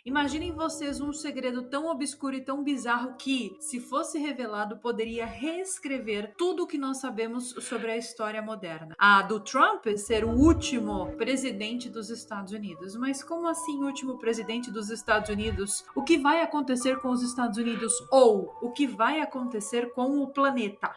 Imaginem vocês um segredo tão obscuro e tão bizarro que, se fosse revelado, poderia reescrever tudo o que nós sabemos sobre a história moderna. A do Trump ser o último presidente dos Estados Unidos. Mas como assim último presidente dos Estados Unidos? O que vai acontecer com os Estados Unidos ou o que vai acontecer com o planeta?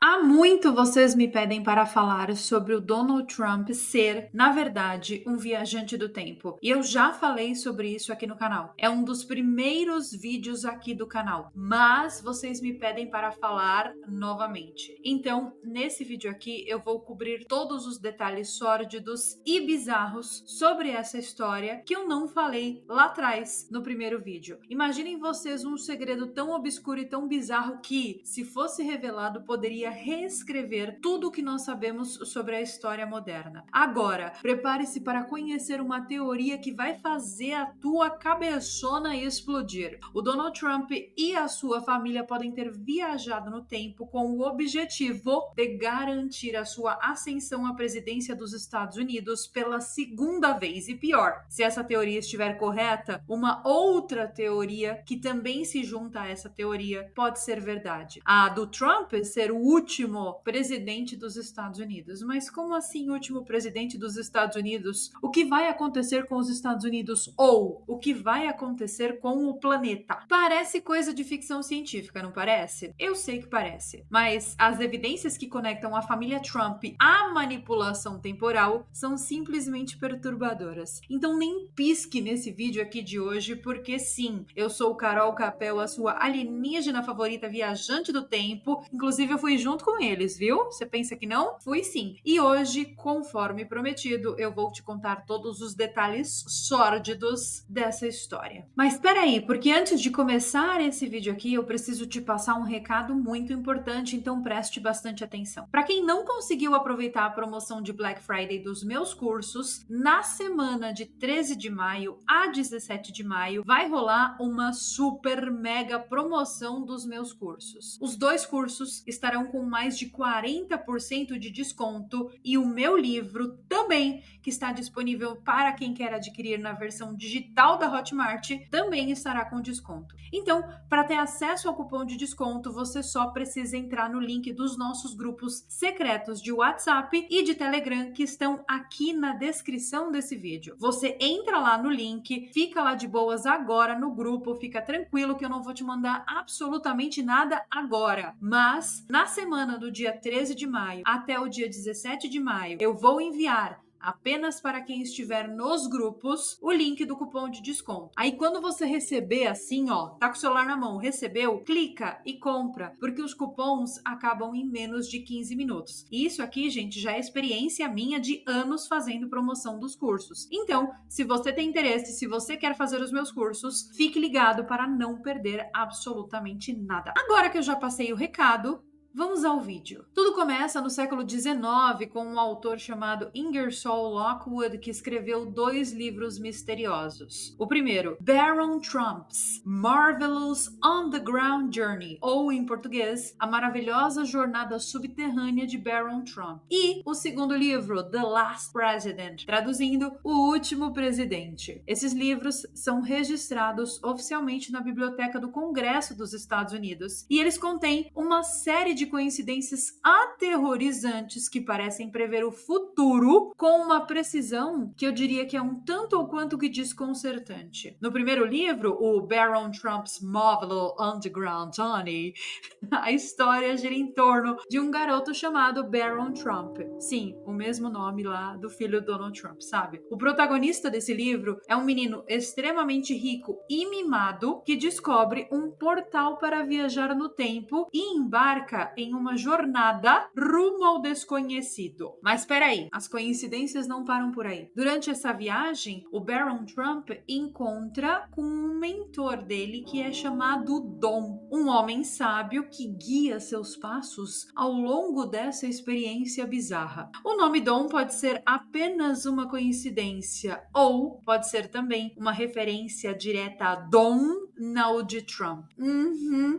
Há muito vocês me pedem para falar sobre o Donald Trump ser, na verdade, um viajante do tempo. E eu já falei sobre isso aqui no canal. É um dos primeiros vídeos aqui do canal. Mas vocês me pedem para falar novamente. Então, nesse vídeo aqui, eu vou cobrir todos os detalhes sórdidos e bizarros sobre essa história que eu não falei lá atrás, no primeiro vídeo. Imaginem vocês um segredo tão obscuro e tão bizarro que, se fosse revelado, poderia reescrever tudo o que nós sabemos sobre a história moderna. Agora, prepare-se para conhecer uma teoria que vai fazer a tua cabeçona explodir. O Donald Trump e a sua família podem ter viajado no tempo com o objetivo de garantir a sua ascensão à presidência dos Estados Unidos pela segunda vez. E pior, se essa teoria estiver correta, uma outra teoria que também se junta a essa teoria pode ser verdade. A do Trump ser o último presidente dos Estados Unidos. Mas como assim último presidente dos Estados Unidos? O que vai acontecer com os Estados Unidos ou o que vai acontecer com o planeta? Parece coisa de ficção científica, não parece? Eu sei que parece, mas as evidências que conectam a família Trump à manipulação temporal são simplesmente perturbadoras. Então nem pisque nesse vídeo aqui de hoje, porque sim, eu sou Carol Capel, a sua alienígena favorita viajante do tempo. Inclusive eu fui junto com eles, viu? Você pensa que não? Fui sim. E hoje, conforme prometido, eu vou te contar todos os detalhes sórdidos dessa história. Mas peraí, porque antes de começar esse vídeo aqui, eu preciso te passar um recado muito importante, então preste bastante atenção. Para quem não conseguiu aproveitar a promoção de Black Friday dos meus cursos, na semana de 13 de maio a 17 de maio, vai rolar uma super mega promoção dos meus cursos. Os dois cursos estarão com mais de 40% de desconto e o meu livro também, que está disponível para quem quer adquirir na versão digital da Hotmart, também estará com desconto. Então, para ter acesso ao cupom de desconto, você só precisa entrar no link dos nossos grupos secretos de WhatsApp e de Telegram que estão aqui na descrição desse vídeo. Você entra lá no link, fica lá de boas agora no grupo, fica tranquilo que eu não vou te mandar absolutamente nada agora. Mas na semana do dia 13 de maio até o dia 17 de maio, eu vou enviar apenas para quem estiver nos grupos o link do cupom de desconto. Aí quando você receber assim, ó, tá com o celular na mão, recebeu, clica e compra, porque os cupons acabam em menos de 15 minutos. E isso aqui, gente, já é experiência minha de anos fazendo promoção dos cursos. Então, se você tem interesse, se você quer fazer os meus cursos, fique ligado para não perder absolutamente nada. Agora que eu já passei o recado, vamos ao vídeo. Tudo começa no século XIX com um autor chamado Ingersoll Lockwood que escreveu dois livros misteriosos. O primeiro, Baron Trump's Marvelous Underground Journey, ou em português, A Maravilhosa Jornada Subterrânea de Baron Trump. E o segundo livro, The Last President, traduzindo, O Último Presidente. Esses livros são registrados oficialmente na Biblioteca do Congresso dos Estados Unidos e eles contêm uma série de coincidências aterrorizantes que parecem prever o futuro com uma precisão que eu diria que é um tanto ou quanto que desconcertante. No primeiro livro, o Baron Trump's Marvelous Underground Journey, a história gira em torno de um garoto chamado Baron Trump. Sim, o mesmo nome lá do filho do Donald Trump, sabe? O protagonista desse livro é um menino extremamente rico e mimado que descobre um portal para viajar no tempo e embarca em uma jornada rumo ao desconhecido. Mas peraí, as coincidências não param por aí. Durante essa viagem, o Baron Trump encontra com um mentor dele que é chamado Dom, um homem sábio que guia seus passos ao longo dessa experiência bizarra. O nome Dom pode ser apenas uma coincidência ou pode ser também uma referência direta a Dom não de Trump.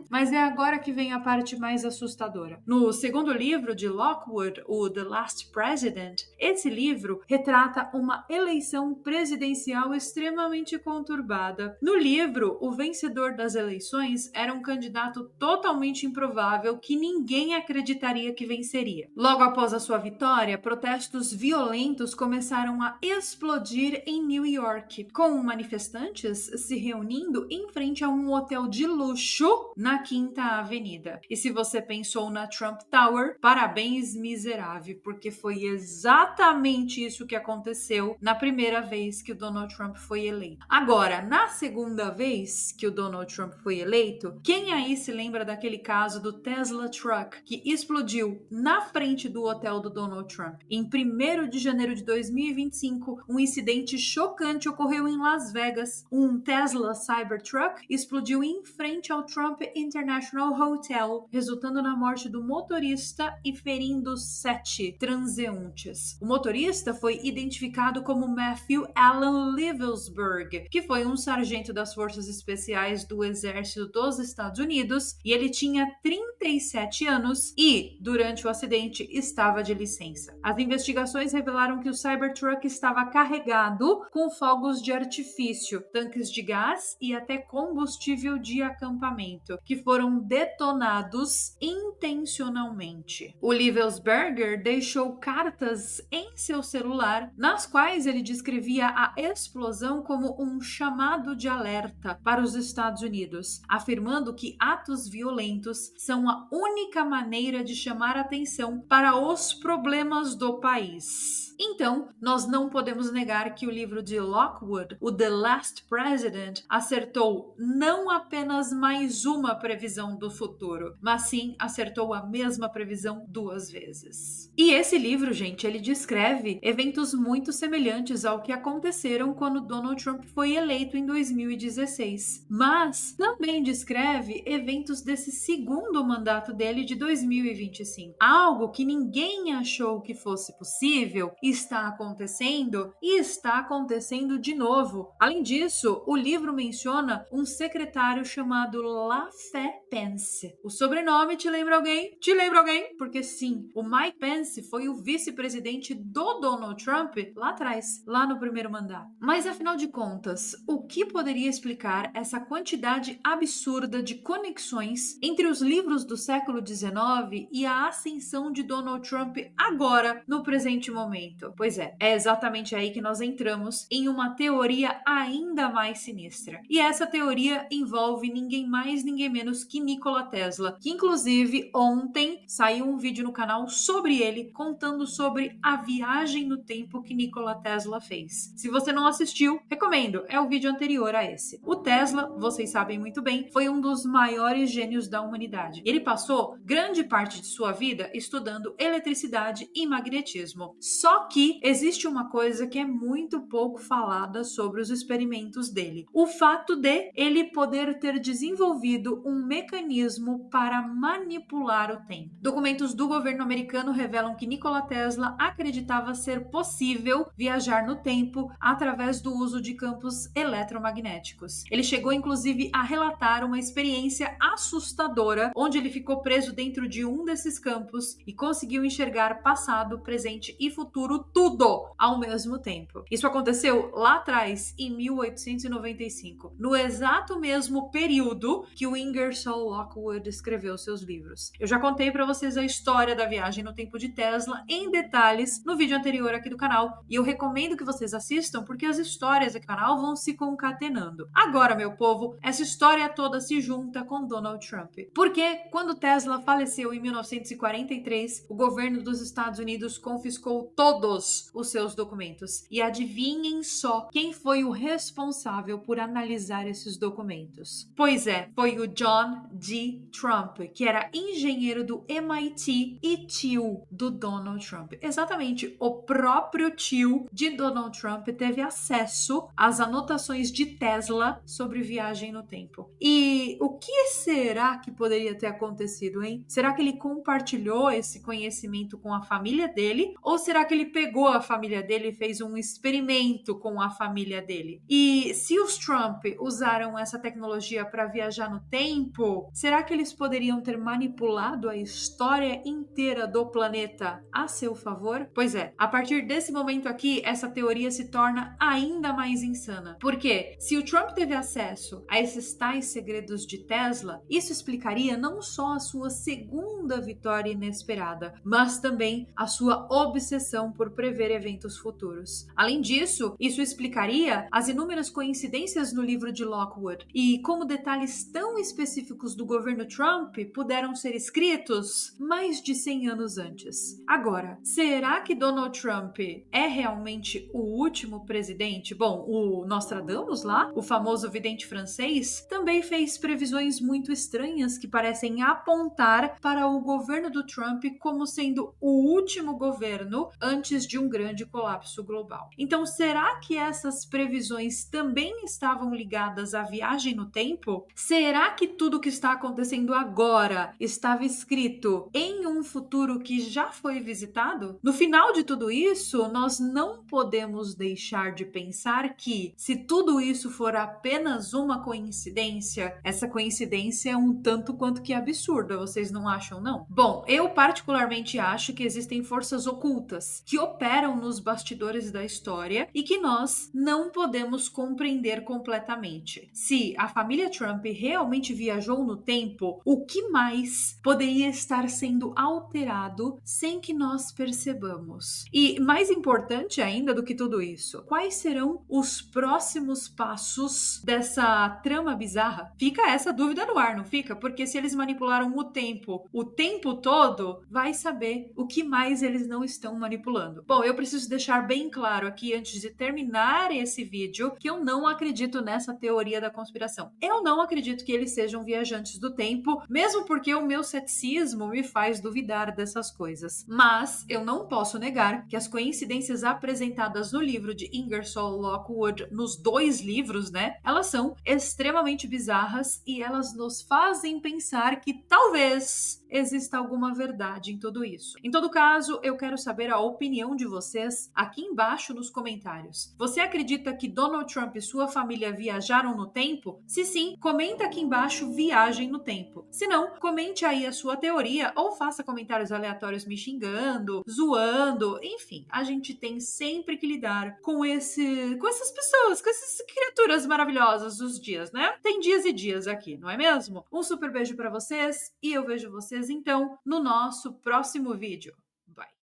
Mas é agora que vem a parte mais assustadora. No segundo livro de Lockwood, o The Last President, esse livro retrata uma eleição presidencial extremamente conturbada. No livro, o vencedor das eleições era um candidato totalmente improvável que ninguém acreditaria que venceria. Logo após a sua vitória, protestos violentos começaram a explodir em New York, com manifestantes se reunindo em frente a um hotel de luxo na Quinta Avenida. E se você pensou na Trump Tower, parabéns, miserável, porque foi exatamente isso que aconteceu na primeira vez que o Donald Trump foi eleito. Agora, na segunda vez que o Donald Trump foi eleito, quem aí se lembra daquele caso do Tesla Truck que explodiu na frente do hotel do Donald Trump? Em 1º de janeiro de 2025, um incidente chocante ocorreu em Las Vegas. Um Tesla Cybertruck explodiu em frente ao Trump International Hotel, resultando na morte do motorista e ferindo 7 transeuntes. O motorista foi identificado como Matthew Allen Livelsberg, que foi um sargento das Forças Especiais do Exército dos Estados Unidos, e ele tinha 37 anos e, durante o acidente, estava de licença. As investigações revelaram que o Cybertruck estava carregado com fogos de artifício, tanques de gás e até combustível de acampamento, que foram detonados intencionalmente. O Livelsberger deixou cartas em seu celular, nas quais ele descrevia a explosão como um chamado de alerta para os Estados Unidos, afirmando que atos violentos são a única maneira de chamar atenção para os problemas do país. Então, nós não podemos negar que o livro de Lockwood, o The Last President, acertou não apenas mais uma previsão do futuro, mas sim acertou a mesma previsão 2 vezes. E esse livro, gente, ele descreve eventos muito semelhantes ao que aconteceram quando Donald Trump foi eleito em 2016, mas também descreve eventos desse segundo mandato dele de 2025. Algo que ninguém achou que fosse possível está acontecendo e está acontecendo de novo. Além disso, o livro menciona um secretário chamado LaFay Pence. O sobrenome te lembra alguém? Te lembra alguém? Porque sim, o Mike Pence foi o vice-presidente do Donald Trump lá atrás, lá no primeiro mandato. Mas afinal de contas, o que poderia explicar essa quantidade absurda de conexões entre os livros do século XIX e a ascensão de Donald Trump agora, no presente momento? Pois é exatamente aí que nós entramos em uma teoria ainda mais sinistra. E essa teoria envolve ninguém mais, ninguém menos que Nikola Tesla, que inclusive ontem saiu um vídeo no canal sobre ele, contando sobre a viagem no tempo que Nikola Tesla fez. Se você não assistiu, recomendo, é o vídeo anterior a esse. O Tesla, vocês sabem muito bem, foi um dos maiores gênios da humanidade. Ele passou grande parte de sua vida estudando eletricidade e magnetismo. Só que existe uma coisa que é muito pouco falada sobre os experimentos dele. O fato de ele poder ter desenvolvido um mecanismo para manipular o tempo. Documentos do governo americano revelam que Nikola Tesla acreditava ser possível viajar no tempo através do uso de campos eletromagnéticos. Ele chegou inclusive a relatar uma experiência assustadora onde ele ficou preso dentro de um desses campos e conseguiu enxergar passado, presente e futuro tudo ao mesmo tempo. Isso aconteceu lá atrás, em 1895, no exato mesmo período que o Ingersoll Lockwood escreveu seus livros. Eu já contei para vocês a história da viagem no tempo de Tesla em detalhes no vídeo anterior aqui do canal, e eu recomendo que vocês assistam porque as histórias aqui do canal vão se concatenando. Agora, meu povo, essa história toda se junta com Donald Trump. Porque quando Tesla faleceu em 1943, o governo dos Estados Unidos confiscou todos os seus documentos. E adivinhem só quem foi o responsável por analisar esses documentos. Pois é, foi o John D. Trump, que era engenheiro do MIT e tio do Donald Trump. Exatamente, o próprio tio de Donald Trump teve acesso às anotações de Tesla sobre viagem no tempo. E o que será que poderia ter acontecido, hein? Será que ele compartilhou esse conhecimento com a família dele? Ou será que ele pegou a família dele e fez um experimento com a família dele. E se os Trump usaram essa tecnologia para viajar no tempo, será que eles poderiam ter manipulado a história inteira do planeta a seu favor? Pois é, a partir desse momento aqui, essa teoria se torna ainda mais insana. Por quê? Se o Trump teve acesso a esses tais segredos de Tesla, isso explicaria não só a sua segunda vitória inesperada, mas também a sua obsessão por prever eventos futuros. Além disso, isso explicaria as inúmeras coincidências no livro de Lockwood e como detalhes tão específicos do governo Trump puderam ser escritos mais de 100 anos antes. Agora, será que Donald Trump é realmente o último presidente? Bom, o Nostradamus lá, o famoso vidente francês, também fez previsões muito estranhas que parecem apontar para o governo do Trump como sendo o último governo antes de um grande colapso global. Então, será que essas previsões também estavam ligadas à viagem no tempo? Será que tudo o que está acontecendo agora estava escrito em um futuro que já foi visitado? No final de tudo isso, nós não podemos deixar de pensar que, se tudo isso for apenas uma coincidência, essa coincidência é um tanto quanto que absurda, vocês não acham, não? Bom, eu particularmente acho que existem forças ocultas que operam nos bastidores da história e que nós não podemos compreender completamente. Se a família Trump realmente viajou no tempo, o que mais poderia estar sendo alterado sem que nós percebamos? E mais importante ainda do que tudo isso, quais serão os próximos passos dessa trama bizarra? Fica essa dúvida no ar, não fica? Porque se eles manipularam o tempo todo, vai saber o que mais eles não estão manipulando. Bom, eu preciso deixar bem claro aqui antes de terminar esse vídeo que eu não acredito nessa teoria da conspiração. Eu não acredito que eles sejam viajantes do tempo, mesmo porque o meu ceticismo me faz duvidar dessas coisas. Mas eu não posso negar que as coincidências apresentadas no livro de Ingersoll Lockwood, nos 2 livros, né, elas são extremamente bizarras e elas nos fazem pensar que talvez exista alguma verdade em tudo isso. Em todo caso, eu quero saber a opinião de vocês aqui embaixo nos comentários. Você acredita que Donald Trump e sua família viajaram no tempo? Se sim, comenta aqui embaixo viagem no tempo. Se não, comente aí a sua teoria ou faça comentários aleatórios me xingando, zoando, enfim, a gente tem sempre que lidar com essas pessoas, com essas criaturas maravilhosas dos dias, né? Tem dias e dias aqui, não é mesmo? Um super beijo pra vocês e eu vejo vocês então no nosso próximo vídeo. Bye!